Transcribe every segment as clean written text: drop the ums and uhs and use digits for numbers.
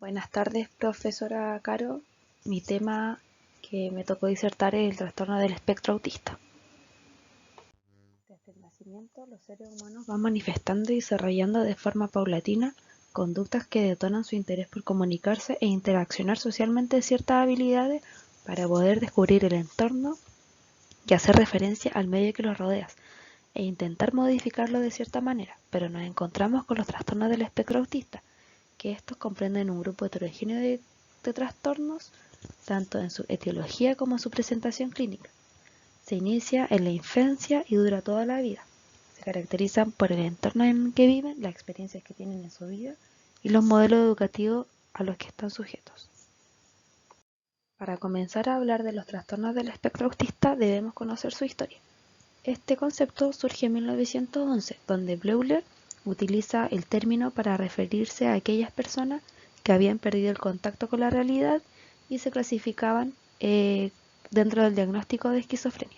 Buenas tardes, profesora Caro. Mi tema que me tocó disertar es el trastorno del espectro autista. Desde el nacimiento, los seres humanos van manifestando y desarrollando de forma paulatina conductas que detonan su interés por comunicarse e interaccionar socialmente ciertas habilidades para poder descubrir el entorno y hacer referencia al medio que los rodea e intentar modificarlo de cierta manera, pero nos encontramos con los trastornos del espectro autista, que estos comprenden un grupo heterogéneo de trastornos, tanto en su etiología como en su presentación clínica. Se inicia en la infancia y dura toda la vida. Se caracterizan por el entorno en que viven, las experiencias que tienen en su vida y los modelos educativos a los que están sujetos. Para comenzar a hablar de los trastornos del espectro autista debemos conocer su historia. Este concepto surge en 1911, donde Bleuler utiliza el término para referirse a aquellas personas que habían perdido el contacto con la realidad y se clasificaban dentro del diagnóstico de esquizofrenia.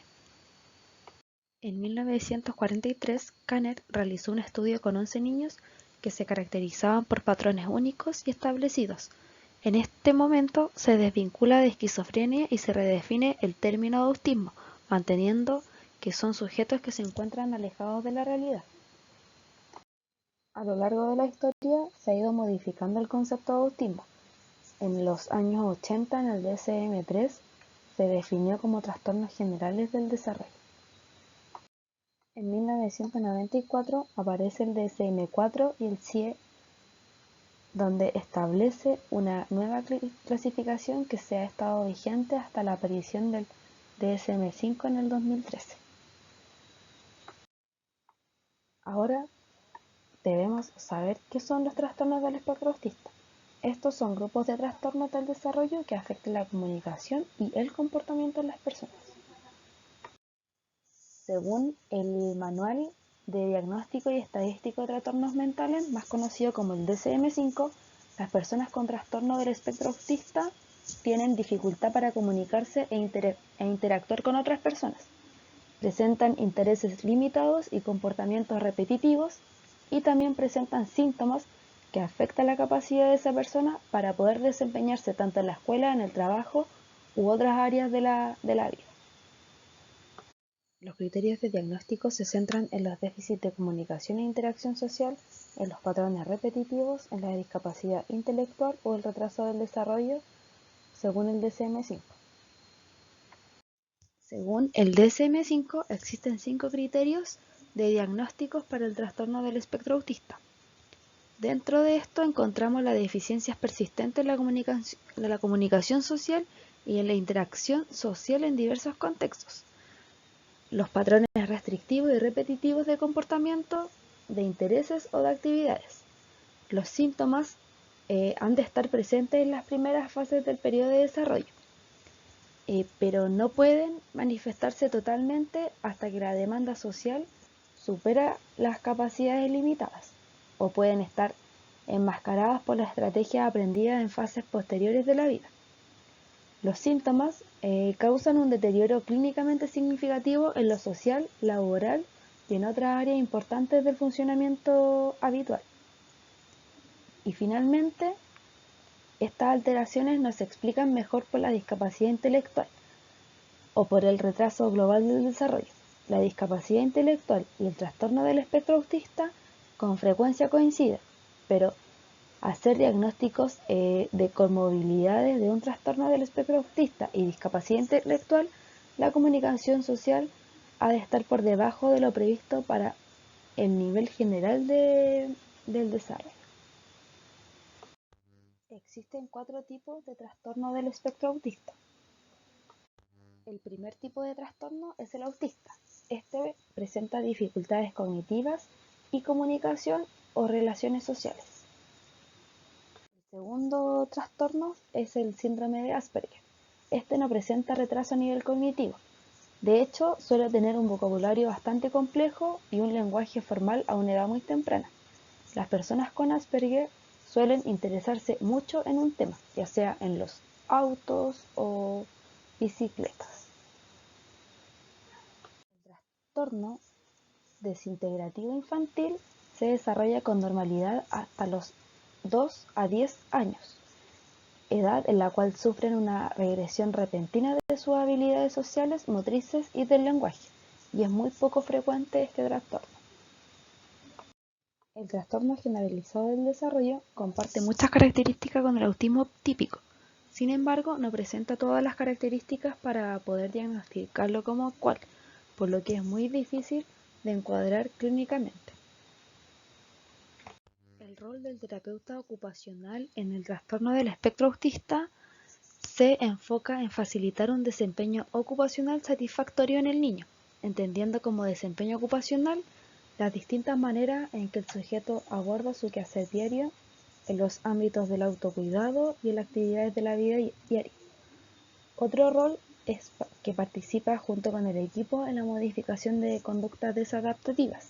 En 1943, Kanner realizó un estudio con 11 niños que se caracterizaban por patrones únicos y establecidos. En este momento se desvincula de esquizofrenia y se redefine el término de autismo, manteniendo que son sujetos que se encuentran alejados de la realidad. A lo largo de la historia se ha ido modificando el concepto de autismo. En los años 80, en el DSM-3, se definió como trastornos generales del desarrollo. En 1994 aparece el DSM-4 y el CIE, donde establece una nueva clasificación que se ha estado vigente hasta la aparición del DSM-5 en el 2013. Ahora debemos saber qué son los trastornos del espectro autista. Estos son grupos de trastornos del desarrollo que afectan la comunicación y el comportamiento de las personas. Según el Manual de Diagnóstico y Estadístico de Trastornos Mentales, más conocido como el DSM-5, las personas con trastorno del espectro autista tienen dificultad para comunicarse e interactuar con otras personas. Presentan intereses limitados y comportamientos repetitivos, y también presentan síntomas que afectan la capacidad de esa persona para poder desempeñarse tanto en la escuela, en el trabajo u otras áreas de la vida. Los criterios de diagnóstico se centran en los déficits de comunicación e interacción social, en los patrones repetitivos, en la discapacidad intelectual o el retraso del desarrollo, según el DSM-5. Según el DSM-5, existen 5 criterios de diagnósticos para el trastorno del espectro autista. Dentro de esto encontramos las deficiencias persistentes en la comunicación social y en la interacción social en diversos contextos. Los patrones restrictivos y repetitivos de comportamiento, de intereses o de actividades. Los síntomas han de estar presentes en las primeras fases del periodo de desarrollo, pero no pueden manifestarse totalmente hasta que la demanda social supera las capacidades limitadas, o pueden estar enmascaradas por las estrategias aprendidas en fases posteriores de la vida. Los síntomas causan un deterioro clínicamente significativo en lo social, laboral y en otras áreas importantes del funcionamiento habitual. Y finalmente, estas alteraciones no se explican mejor por la discapacidad intelectual o por el retraso global del desarrollo. La discapacidad intelectual y el trastorno del espectro autista con frecuencia coinciden, pero hacer diagnósticos de comorbilidades de un trastorno del espectro autista y discapacidad intelectual, la comunicación social ha de estar por debajo de lo previsto para el nivel general del desarrollo. Existen 4 tipos de trastorno del espectro autista. El primer tipo de trastorno es el autista. Este presenta dificultades cognitivas y comunicación o relaciones sociales. El segundo trastorno es el síndrome de Asperger. Este no presenta retraso a nivel cognitivo. De hecho, suele tener un vocabulario bastante complejo y un lenguaje formal a una edad muy temprana. Las personas con Asperger suelen interesarse mucho en un tema, ya sea en los autos o bicicletas. El trastorno desintegrativo infantil se desarrolla con normalidad hasta los 2 a 10 años. edad en la cual sufren una regresión repentina de sus habilidades sociales, motrices y del lenguaje, y es muy poco frecuente este trastorno. El trastorno generalizado del desarrollo comparte muchas características con el autismo típico. Sin embargo, no presenta todas las características para poder diagnosticarlo como cual, por lo que es muy difícil de encuadrar clínicamente. El rol del terapeuta ocupacional en el trastorno del espectro autista se enfoca en facilitar un desempeño ocupacional satisfactorio en el niño, entendiendo como desempeño ocupacional las distintas maneras en que el sujeto aborda su quehacer diario en los ámbitos del autocuidado y en las actividades de la vida diaria. Otro rol es que participa junto con el equipo en la modificación de conductas desadaptativas.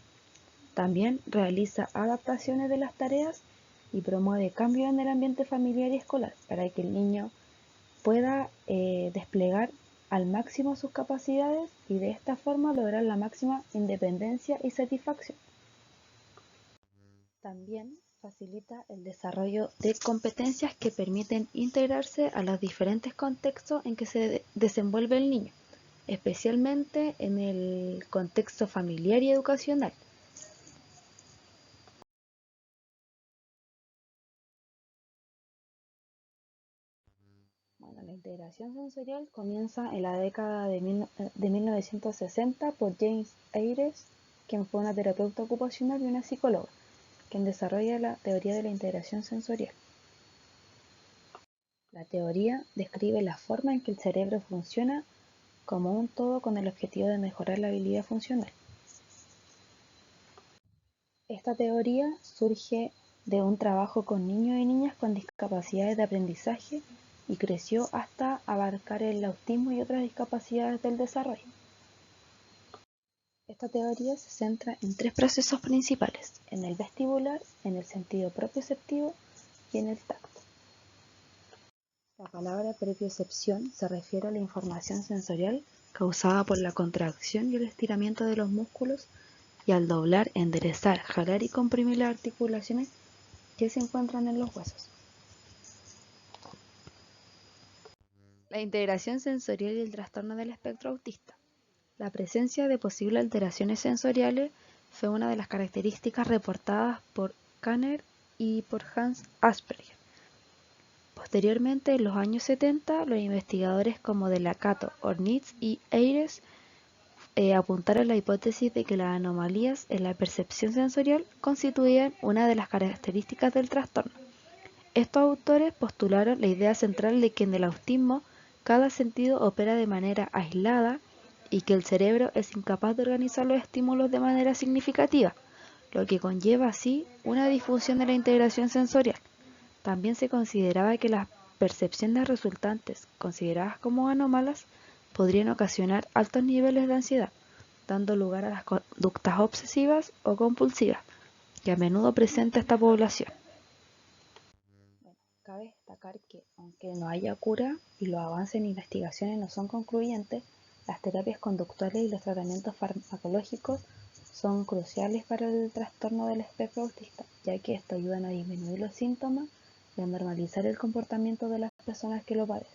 También realiza adaptaciones de las tareas y promueve cambios en el ambiente familiar y escolar para que el niño pueda desplegar al máximo sus capacidades y de esta forma lograr la máxima independencia y satisfacción. También facilita el desarrollo de competencias que permiten integrarse a los diferentes contextos en que se desenvuelve el niño, especialmente en el contexto familiar y educacional. Bueno, la integración sensorial comienza en la década de 1960 por James Ayres, quien fue una terapeuta ocupacional y una psicóloga, quien desarrolla la teoría de la integración sensorial. La teoría describe la forma en que el cerebro funciona como un todo con el objetivo de mejorar la habilidad funcional. Esta teoría surge de un trabajo con niños y niñas con discapacidades de aprendizaje y creció hasta abarcar el autismo y otras discapacidades del desarrollo. Esta teoría se centra en tres procesos principales: en el vestibular, en el sentido propioceptivo y en el tacto. La palabra propiocepción se refiere a la información sensorial causada por la contracción y el estiramiento de los músculos y al doblar, enderezar, jalar y comprimir las articulaciones que se encuentran en los huesos. La integración sensorial y el trastorno del espectro autista. La presencia de posibles alteraciones sensoriales fue una de las características reportadas por Kanner y por Hans Asperger. Posteriormente, en los años 70, los investigadores como Delacato, Ornitz y Ayres apuntaron la hipótesis de que las anomalías en la percepción sensorial constituían una de las características del trastorno. Estos autores postularon la idea central de que en el autismo cada sentido opera de manera aislada y que el cerebro es incapaz de organizar los estímulos de manera significativa, lo que conlleva así una disfunción de la integración sensorial. También se consideraba que las percepciones resultantes, consideradas como anómalas, podrían ocasionar altos niveles de ansiedad, dando lugar a las conductas obsesivas o compulsivas, que a menudo presenta esta población. Cabe destacar que, aunque no haya cura y los avances en investigaciones no son concluyentes, las terapias conductuales y los tratamientos farmacológicos son cruciales para el trastorno del espectro autista, ya que estos ayudan a disminuir los síntomas y a normalizar el comportamiento de las personas que lo padecen.